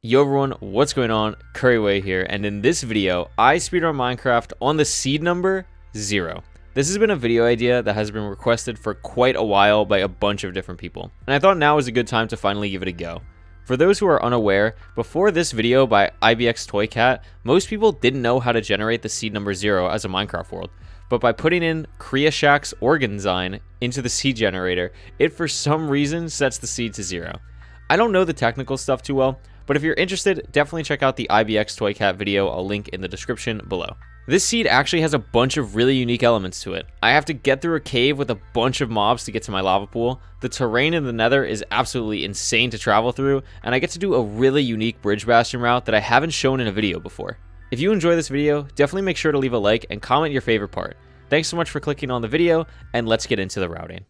Yo everyone, what's going on? Couriway here, and in this video, I speedrun Minecraft on the seed number 0. This has been a video idea that has been requested for quite a while by a bunch of different people, and I thought now was a good time to finally give it a go. For those who are unaware, before this video by IBXToyCat, most people didn't know how to generate the seed number 0 as a Minecraft world, but by putting in Creashak's organ design into the seed generator, it for some reason sets the seed to 0. I don't know the technical stuff too well, but if you're interested, definitely check out the IBXToyCat video. I'll link in the description below. This seed actually has a bunch of really unique elements to it. I have to get through a cave with a bunch of mobs to get to my lava pool. The terrain in the nether is absolutely insane to travel through, and I get to do a really unique bridge bastion route that I haven't shown in a video before. If you enjoy this video, definitely make sure to leave a like and comment your favorite part. Thanks so much for clicking on the video, and let's get into the routing.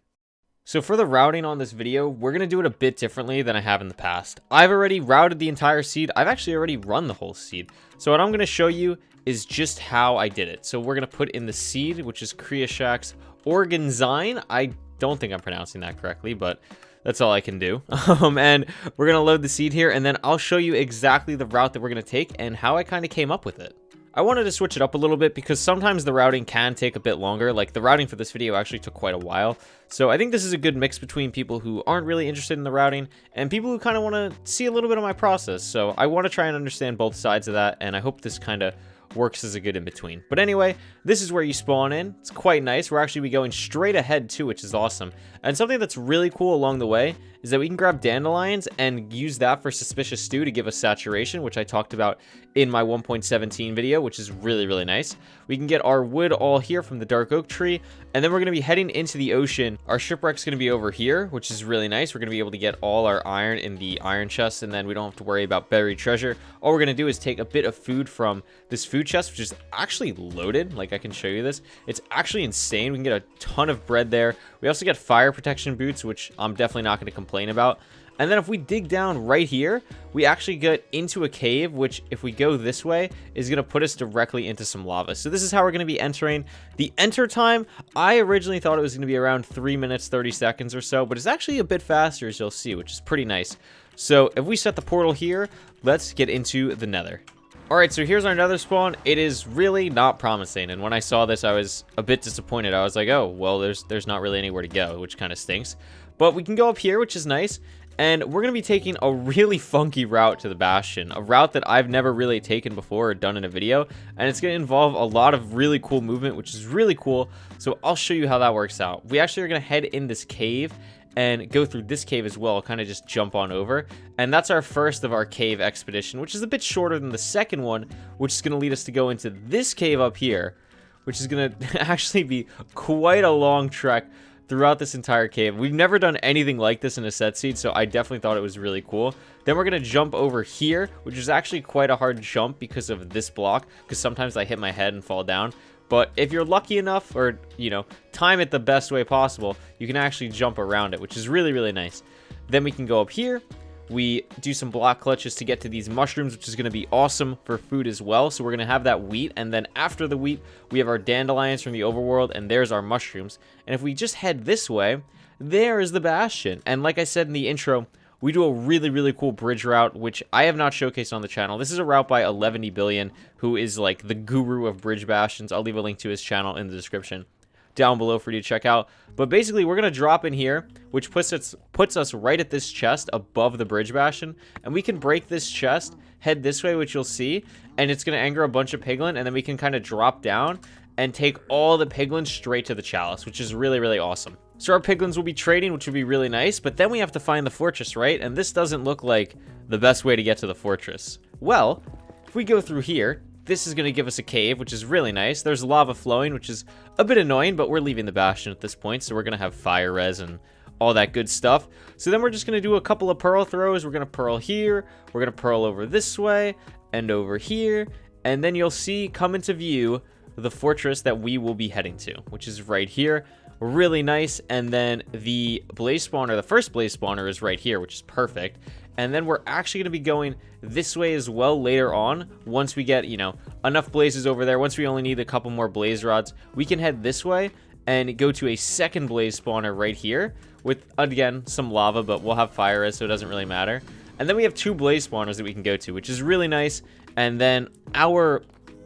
So for the routing on this video, we're going to do it a bit differently than I have in the past. I've already routed the entire seed. I've actually already run the whole seed. So what I'm going to show you is just how I did it. So we're going to put in the seed, which is Creashak's organ design. I don't think I'm pronouncing that correctly, but that's all I can do. And we're going to load the seed here, and then I'll show you exactly the route that we're going to take and how I kind of came up with it. I wanted to switch it up a little bit because sometimes the routing can take a bit longer. Like the routing for this video actually took quite a while. So I think this is a good mix between people who aren't really interested in the routing and people who kind of want to see a little bit of my process. So I want to try and understand both sides of that, and I hope this kind of works as a good in between. But anyway, this is where you spawn in. It's quite nice. We're actually going straight ahead too, which is awesome. And something that's really cool along the way is that we can grab dandelions and use that for suspicious stew to give us saturation, which I talked about in my 1.17 video, which is really, really nice. We can get our wood all here from the dark oak tree, and then we're going to be heading into the ocean. Our shipwreck's going to be over here, which is really nice. We're going to be able to get all our iron in the iron chest, and then we don't have to worry about buried treasure. All we're going to do is take a bit of food from this food chest, which is actually loaded. Like, I can show you this. It's actually insane. We can get a ton of bread there. We also get fire protection boots, which I'm definitely not going to complain about. And then if we dig down right here, we actually get into a cave, which if we go this way is going to put us directly into some lava. So this is how we're going to be entering. The enter time, I originally thought it was going to be around 3 minutes, 30 seconds or so, but it's actually a bit faster, as you'll see, which is pretty nice. So if we set the portal here, let's get into the nether. Alright, so here's our nether spawn. It is really not promising, and when I saw this, I was a bit disappointed. I was like, oh, well, there's not really anywhere to go, which kind of stinks. But we can go up here, which is nice. And we're going to be taking a really funky route to the Bastion, a route that I've never really taken before or done in a video, and it's going to involve a lot of really cool movement, which is really cool, so I'll show you how that works out. We actually are going to head in this cave and go through this cave as well, kind of just jump on over, and that's our first of our cave expedition, which is a bit shorter than the second one, which is going to lead us to go into this cave up here, which is going to actually be quite a long trek throughout this entire cave. We've never done anything like this in a set seed, so I definitely thought it was really cool. Then we're going to jump over here, which is actually quite a hard jump because of this block, because sometimes I hit my head and fall down. But if you're lucky enough, or, you know, time it the best way possible, you can actually jump around it, which is really, really nice. Then we can go up here. We do some block clutches to get to these mushrooms, which is going to be awesome for food as well. So we're going to have that wheat, and then after the wheat, we have our dandelions from the overworld, and there's our mushrooms. And if we just head this way, there is the Bastion. And like I said in the intro, we do a really, really cool bridge route, which I have not showcased on the channel. This is a route by 11 Billion, who is like the guru of bridge bastions. I'll leave a link to his channel in the description down below for you to check out. But basically, we're going to drop in here, which puts us right at this chest above the bridge bastion, and we can break this chest, head this way, which you'll see, and it's going to anger a bunch of piglin, and then we can kind of drop down and take all the piglins straight to the chalice, which is really, really awesome. So our piglins will be trading, which would be really nice, but then we have to find the fortress, right? And this doesn't look like the best way to get to the fortress. Well, if we go through here, this is going to give us a cave, which is really nice. There's lava flowing, which is a bit annoying, but we're leaving the Bastion at this point, so we're going to have fire res and all that good stuff. So then we're just going to do a couple of pearl throws. We're going to pearl here. We're going to pearl over this way and over here. And then you'll see come into view the fortress that we will be heading to, which is right here. Really nice. And then the blaze spawner, the first blaze spawner is right here, which is perfect. And then we're actually going to be going this way as well later on. Once we get, you know, enough blazes over there, once we only need a couple more blaze rods, we can head this way and go to a second blaze spawner right here with, again, some lava, but we'll have fire res, so it doesn't really matter. And then we have 2 blaze spawners that we can go to, which is really nice. And then our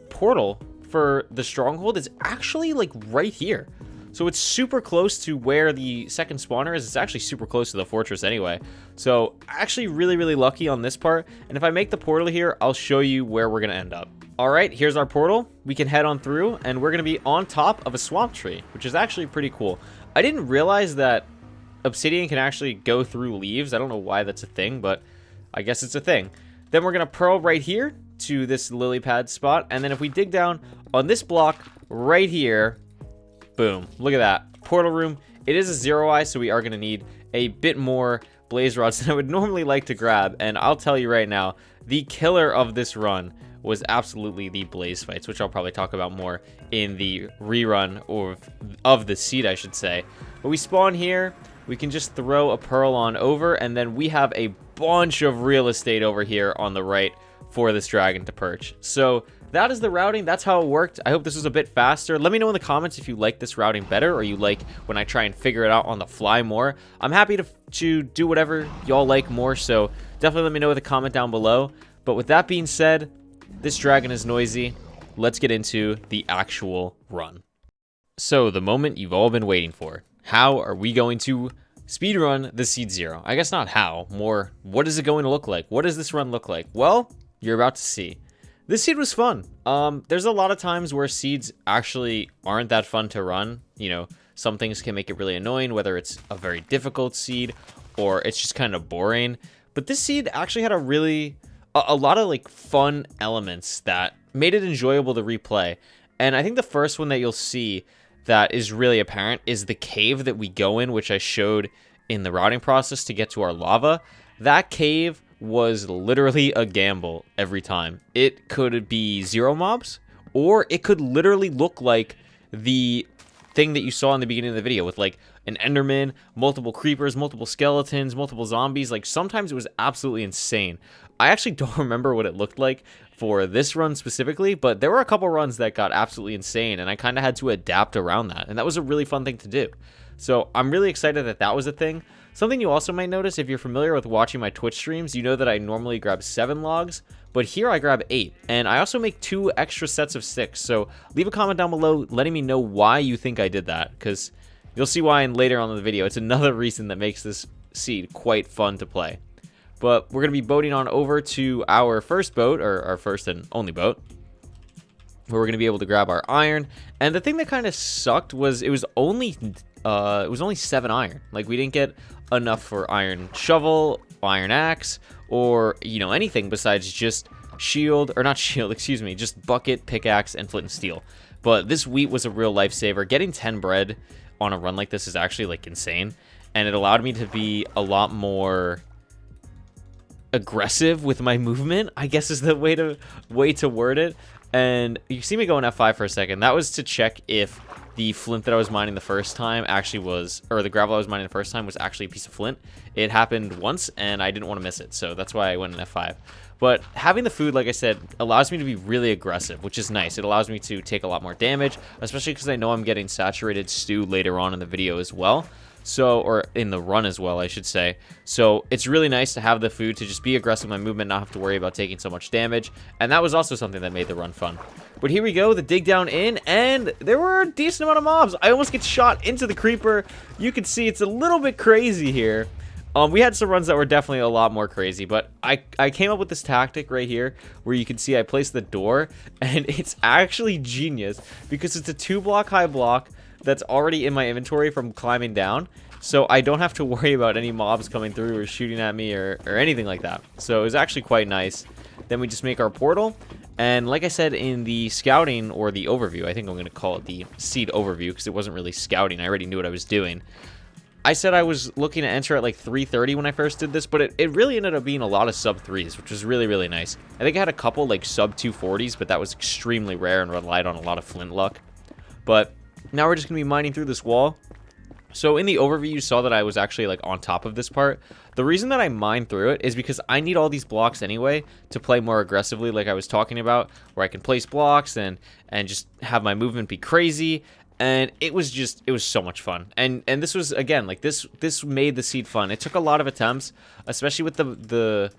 portal for the stronghold is actually like right here. So it's super close to where the second spawner is. It's actually super close to the fortress anyway. So actually really lucky on this part. And if I make the portal here, I'll show you where we're going to end up. All right, here's our portal. We can head on through and we're going to be on top of a swamp tree, which is actually pretty cool. I didn't realize that obsidian can actually go through leaves. I don't know why that's a thing, but I guess it's a thing. Then we're going to pearl right here to this lily pad spot. And then if we dig down on this block right here, boom, look at that portal room. It is a 0 eye, so we are going to need a bit more blaze rods than I would normally like to grab. And I'll tell you right now, the killer of this run was absolutely the blaze fights, which I'll probably talk about more in the rerun of the seed, I should say. But we spawn here, we can just throw a pearl on over, and then we have a bunch of real estate over here on the right for this dragon to perch. So that is the routing. That's how it worked. I hope this was a bit faster. Let me know in the comments if you like this routing better, or you like when I try and figure it out on the fly more. I'm happy to do whatever y'all like more, so definitely let me know with a comment down below. But with that being said, this dragon is noisy. Let's get into the actual run. So the moment you've all been waiting for. How are we going to speedrun the Seed 0? I guess not how, more what is it going to look like? What does this run look like? Well, you're about to see. This seed was fun. There's a lot of times where seeds actually aren't that fun to run. You know, some things can make it really annoying, whether it's a very difficult seed or it's just kind of boring. But this seed actually had a lot of like fun elements that made it enjoyable to replay. And I think the first one that you'll see that is really apparent is the cave that we go in, which I showed in the routing process to get to our lava. That cave was literally a gamble every time. It could be 0 mobs, or it could literally look like the thing that you saw in the beginning of the video with like an enderman, multiple creepers, multiple skeletons, multiple zombies. Like sometimes it was absolutely insane. I actually don't remember what it looked like for this run specifically, but there were a couple runs that got absolutely insane, and I kind of had to adapt around that, and that was a really fun thing to do. So I'm really excited that that was a thing. Something you also might notice if you're familiar with watching my Twitch streams, you know that I normally grab 7 logs, but here I grab 8, and I also make 2 extra sets of 6. So leave a comment down below letting me know why you think I did that, because you'll see why later on in the video. It's another reason that makes this seed quite fun to play. But we're going to be boating on over to our first boat, or our first and only boat, where we're going to be able to grab our iron. And the thing that kind of sucked was it was only 7 iron. Like, we didn't get enough for iron shovel, iron axe, or, you know, anything besides just shield, or not shield, excuse me, just bucket, pickaxe, and flint and steel. But this wheat was a real lifesaver. Getting 10 bread on a run like this is actually, like, insane. And it allowed me to be a lot more aggressive with my movement, I guess is the way to word it. And you see me going F5 for a second. That was to check if the flint that I was mining the first time actually was, or the gravel I was mining the first time was actually a piece of flint. It happened once, and I didn't want to miss it, so that's why I went in F5. But having the food, like I said, allows me to be really aggressive, which is nice. It allows me to take a lot more damage, especially because I know I'm getting saturated stew later on in the video as well. So, or in the run as well, I should say. So it's really nice to have the food to just be aggressive with my movement, not have to worry about taking so much damage. And that was also something that made the run fun. But here we go, the dig down in, and there were a decent amount of mobs. I almost get shot into the creeper. You can see it's a little bit crazy here. We had some runs that were definitely a lot more crazy, but I came up with this tactic right here where you can see I placed the door, and it's actually genius because it's a 2-block high block that's already in my inventory from climbing down, so I don't have to worry about any mobs coming through or shooting at me or anything like that. So it was actually quite nice. Then we just make our portal, and like I said in the scouting or the overview, I think I'm going to call it the seed overview because it wasn't really scouting. I already knew what I was doing. I said I was looking to enter at like 3:30 when I first did this, but it really ended up being a lot of sub 3s, which was really, really nice. I think I had a couple like sub 240s, but that was extremely rare and relied on a lot of flint luck. But now we're just going to be mining through this wall. So in the overview, you saw that I was actually like on top of this part. The reason that I mine through it is because I need all these blocks anyway to play more aggressively, like I was talking about, where I can place blocks and just have my movement be crazy. and it was so much fun. And this was, again, like this made the seed fun. It took a lot of attempts, especially with the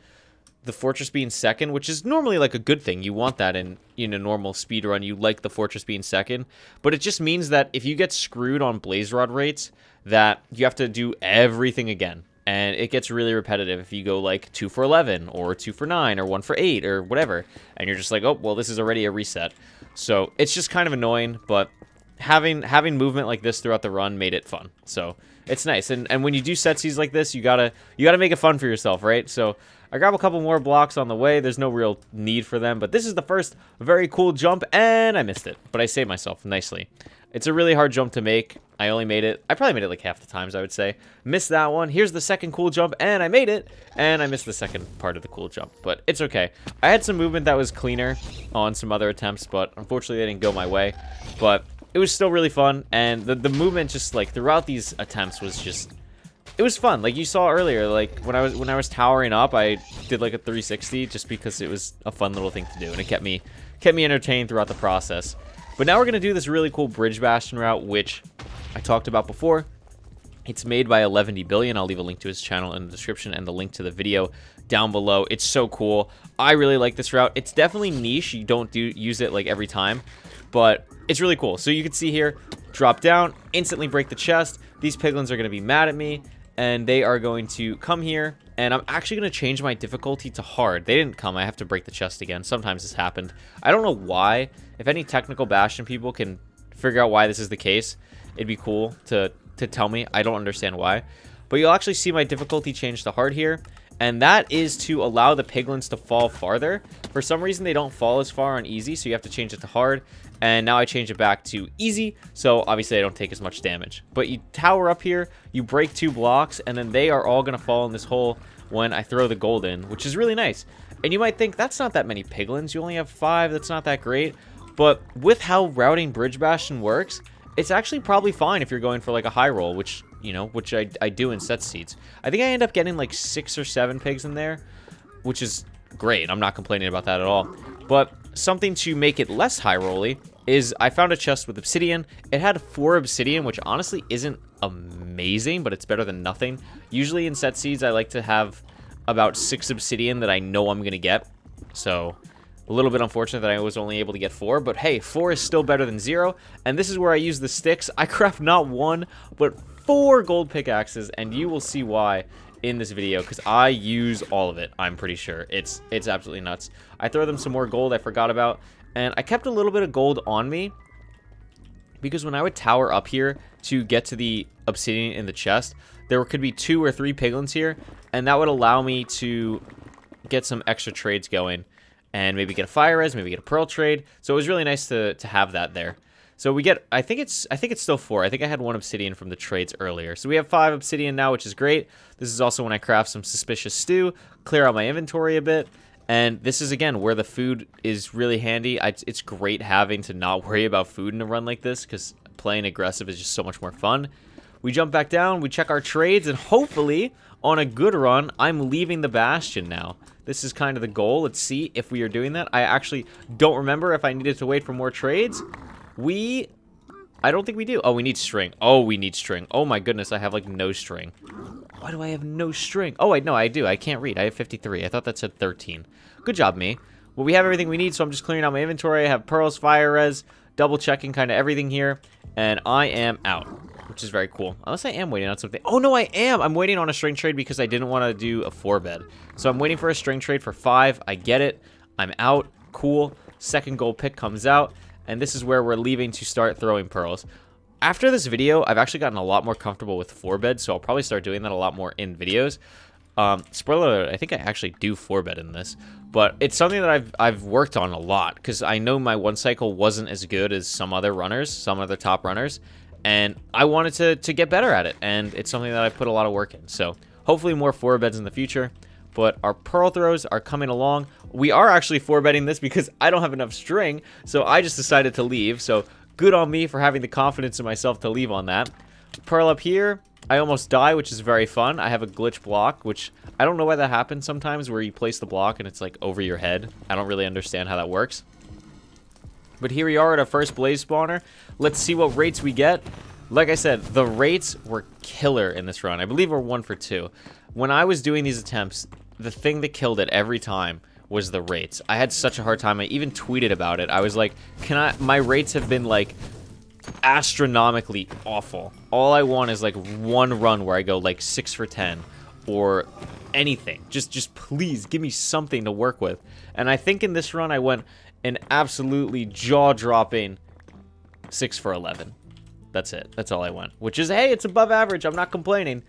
fortress being second, which is normally like a good thing. You want that in a normal speed run. You like the fortress being second, but it just means that if you get screwed on blaze rod rates, that you have to do everything again, and it gets really repetitive if you go like 2 for 11 or 2 for 9 or 1 for 8 or whatever, and you're just like, oh well, this is already a reset. So it's just kind of annoying, but having movement like this throughout the run made it fun. So it's nice. And when you do setsies like this, you gotta make it fun for yourself, right? So I grab a couple more blocks on the way. There's no real need for them, but this is the first very cool jump, and I missed it, but I saved myself nicely. It's a really hard jump to make. I only made it, I probably made it like half the times, I would say. Missed that one. Here's the second cool jump, and I made it, and I missed the second part of the cool jump, but it's okay. I had some movement that was cleaner on some other attempts, but unfortunately they didn't go my way. But it was still really fun, and the movement just like throughout these attempts was just, it was fun. Like you saw earlier, like when I was towering up, I did like a 360 just because it was a fun little thing to do, and it kept me entertained throughout the process. But now we're gonna do this really cool bridge bastion route, which I talked about before. It's made by 11 Billion. I'll leave a link to his channel in the description and the link to the video down below. It's so cool. I really like this route. It's definitely niche. You don't use it like every time, but it's really cool. So you can see here, drop down, instantly break the chest. These piglins are going to be mad at me, and they are going to come here, and I'm actually going to change my difficulty to hard. They didn't come. I have to break the chest again. Sometimes this happened. I don't know why. If any technical Bastion people can figure out why this is the case, it'd be cool to tell me. I don't understand why. But you'll actually see my difficulty change to hard here, and that is to allow the piglins to fall farther. For some reason, they don't fall as far on easy, so you have to change it to hard. And now I change it back to easy, so obviously I don't take as much damage. But you tower up here, you break 2 blocks, and then they are all going to fall in this hole when I throw the gold in, which is really nice. And you might think, that's not that many piglins. You only have 5. That's not that great. But with how routing Bridge Bastion works, it's actually probably fine if you're going for like a high roll, which, you know, I do in set seeds. I think I end up getting like 6 or 7 pigs in there, which is great. I'm not complaining about that at all. But something to make it less high rolly is I found a chest with obsidian. It had 4 obsidian, which honestly isn't amazing, but it's better than nothing. Usually in set seeds, I like to have about 6 obsidian that I know I'm going to get. So a little bit unfortunate that I was only able to get 4, but hey, 4 is still better than 0. And this is where I use the sticks. I craft not 1, but 4 gold pickaxes, and you will see why in this video, because I use all of it. I'm pretty sure it's absolutely nuts. I throw them some more gold I forgot about, and I kept a little bit of gold on me because when I would tower up here to get to the obsidian in the chest, there could be 2 or 3 piglins here, and that would allow me to get some extra trades going and maybe get a fire res, maybe get a pearl trade. So it was really nice to have that there. So we get, I think it's still 4. I think I had 1 obsidian from the trades earlier. So we have 5 obsidian now, which is great. This is also when I craft some suspicious stew, clear out my inventory a bit. And this is, again, where the food is really handy. It's great having to not worry about food in a run like this, because playing aggressive is just so much more fun. We jump back down, we check our trades, and hopefully, on a good run, I'm leaving the Bastion now. This is kind of the goal. Let's see if we are doing that. I actually don't remember if I needed to wait for more trades. I don't think we do. Oh, we need string. Oh, we need string. Oh my goodness, I have like no string. Why do I have no string? Oh, wait, no, I do. I can't read. I have 53. I thought that said 13. Good job, me. Well, we have everything we need, so I'm just clearing out my inventory. I have pearls, fire res, double checking kind of everything here, and I am out, which is very cool. Unless I am waiting on something. Oh, no, I am. I'm waiting on a string trade because I didn't want to do a 4-bed. So I'm waiting for a string trade for 5. I get it. I'm out. Cool. Second gold pick comes out. And this is where we're leaving to start throwing pearls. After this video, I've actually gotten a lot more comfortable with 4-bed, so I'll probably start doing that a lot more in videos. Spoiler alert, I think I actually do 4-bed in this, but it's something that I've worked on a lot, because I know my 1 cycle wasn't as good as some other runners, some other top runners, and I wanted to get better at it, and it's something that I've put a lot of work in. So hopefully more 4-beds in the future. But our pearl throws are coming along. We are actually 4-betting this because I don't have enough string, so I just decided to leave. So good on me for having the confidence in myself to leave on that. Pearl up here. I almost die, which is very fun. I have a glitch block, which I don't know why that happens sometimes, where you place the block and it's like over your head. I don't really understand how that works. But here we are at our first blaze spawner. Let's see what rates we get. Like I said, the rates were killer in this run. I believe we're 1 for 2. When I was doing these attempts, the thing that killed it every time was the rates. I had such a hard time. I even tweeted about it. I was like, my rates have been like astronomically awful. All I want is like one run where I go like 6 for 10 or anything. Just please give me something to work with. And I think in this run I went an absolutely jaw-dropping 6 for 11. That's it. That's all I went. Which is, hey, it's above average. I'm not complaining.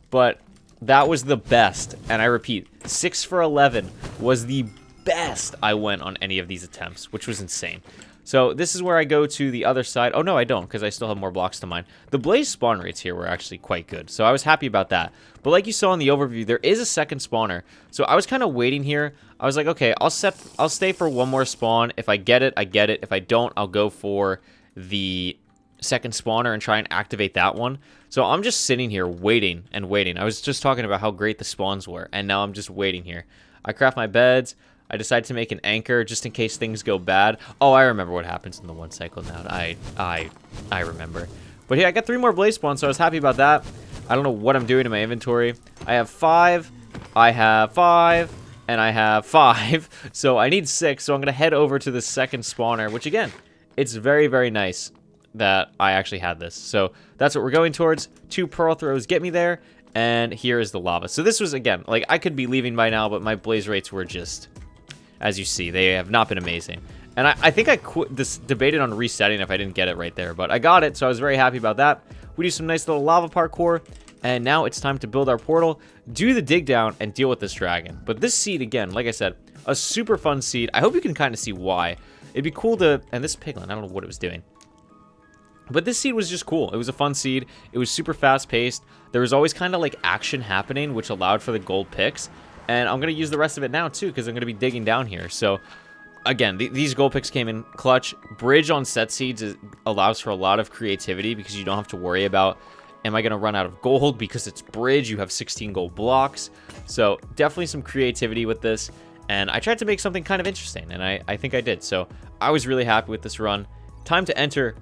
But that was the best. And I repeat, 6 for 11 was the best I went on any of these attempts, which was insane. So this is where I go to the other side. Oh, no, I don't, because I still have more blocks to mine. The blaze spawn rates here were actually quite good, so I was happy about that. But like you saw in the overview, there is a second spawner. So I was kind of waiting here. I was like, okay, I'll stay for one more spawn. If I get it, I get it. If I don't, I'll go for the second spawner and try and activate that one. So I'm just sitting here waiting and waiting. I was just talking about how great the spawns were, and now I'm just waiting here. I craft my beds. I decided to make an anchor just in case things go bad. Oh, I remember what happens in the 1 cycle now. I remember. But yeah, I got 3 more blaze spawns, so I was happy about that. I don't know what I'm doing in my inventory. I have 5, I have 5, and I have 5. So I need 6, so I'm going to head over to the second spawner, which again, it's very, very nice that I actually had this. So that's what we're going towards. 2 pearl throws get me there, and here is the lava. So this was, again, like I could be leaving by now, but my blaze rates were just, as you see, they have not been amazing. And I think I debated on resetting if I didn't get it right there, but I got it, so I was very happy about that. We do some nice little lava parkour, and now it's time to build our portal, do the dig down, and deal with this dragon. But this seed, again, like I said, a super fun seed. I hope you can kind of see why. It'd be cool to, and this piglin, I don't know what it was doing. But this seed was just cool. It was a fun seed. It was super fast-paced. There was always kind of like action happening, which allowed for the gold picks. And I'm going to use the rest of it now, too, because I'm going to be digging down here. So, again, these gold picks came in clutch. Bridge on set seeds allows for a lot of creativity because you don't have to worry about, am I going to run out of gold? Because it's bridge, you have 16 gold blocks. So, definitely some creativity with this. And I tried to make something kind of interesting, and I think I did. So, I was really happy with this run. Time to enter.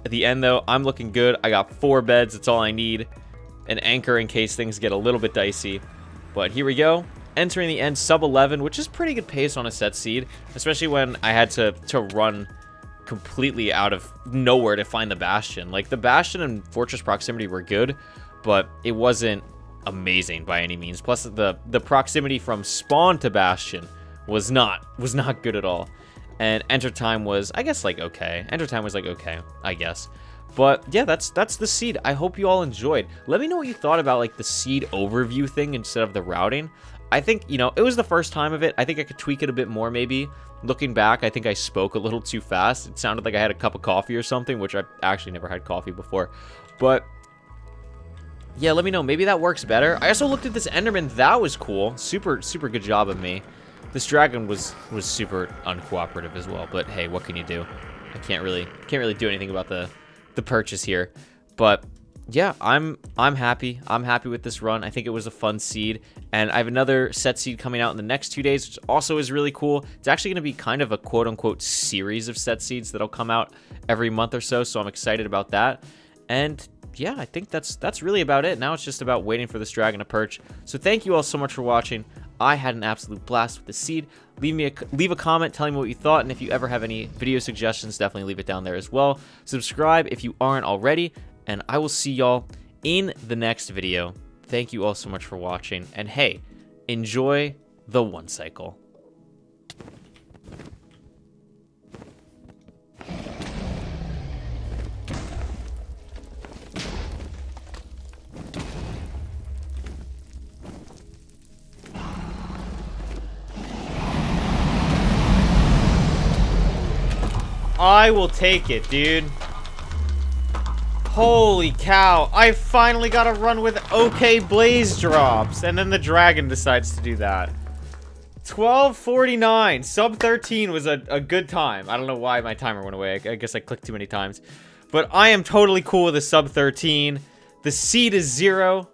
At the end, though, I'm looking good. I got 4 beds. That's all I need. An anchor in case things get a little bit dicey. But here we go, entering the end sub 11, which is pretty good pace on a set seed, especially when I had to run completely out of nowhere to find the Bastion. Like, the Bastion and Fortress proximity were good, but it wasn't amazing by any means. Plus, the proximity from spawn to Bastion was not good at all. And enter time was, I guess, like, okay. Enter time was, like, okay, I guess. But yeah, that's the seed. I hope you all enjoyed. Let me know what you thought about like the seed overview thing instead of the routing. I think, you know, it was the first time of it. I think I could tweak it a bit more maybe. Looking back, I think I spoke a little too fast. It sounded like I had a cup of coffee or something, which I actually never had coffee before. But yeah, let me know. Maybe that works better. I also looked at this Enderman. That was cool. Super good job of me. This dragon was super uncooperative as well. But hey, what can you do? I can't really do anything about the purchase here. But yeah, I'm happy. I'm happy with this run. I think it was a fun seed, and I have another set seed coming out in the next 2 days, which also is really cool. It's actually going to be kind of a quote-unquote series of set seeds that'll come out every month or so, so I'm excited about that. And yeah, I think that's really about it. Now it's just about waiting for this dragon to perch. So thank you all so much for watching. I had an absolute blast with the seed. Leave a comment telling me what you thought, and if you ever have any video suggestions, definitely leave it down there as well. Subscribe if you aren't already, and I will see y'all in the next video. Thank you all so much for watching, and hey, enjoy the 1 cycle. I will take it, dude. Holy cow. I finally got a run with okay blaze drops. And then the dragon decides to do that. 12:49. Sub 13 was a good time. I don't know why my timer went away. I guess I clicked too many times. But I am totally cool with a sub 13. The seed is 0.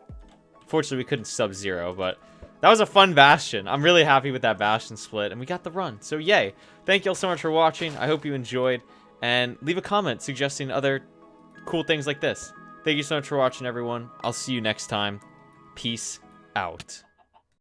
Fortunately, we couldn't sub 0, but That was a fun Bastion. I'm really happy with that Bastion split, and we got the run. So yay. Thank you all so much for watching. I hope you enjoyed, and leave a comment suggesting other cool things like this. Thank you so much for watching, everyone. I'll see you next time. Peace out.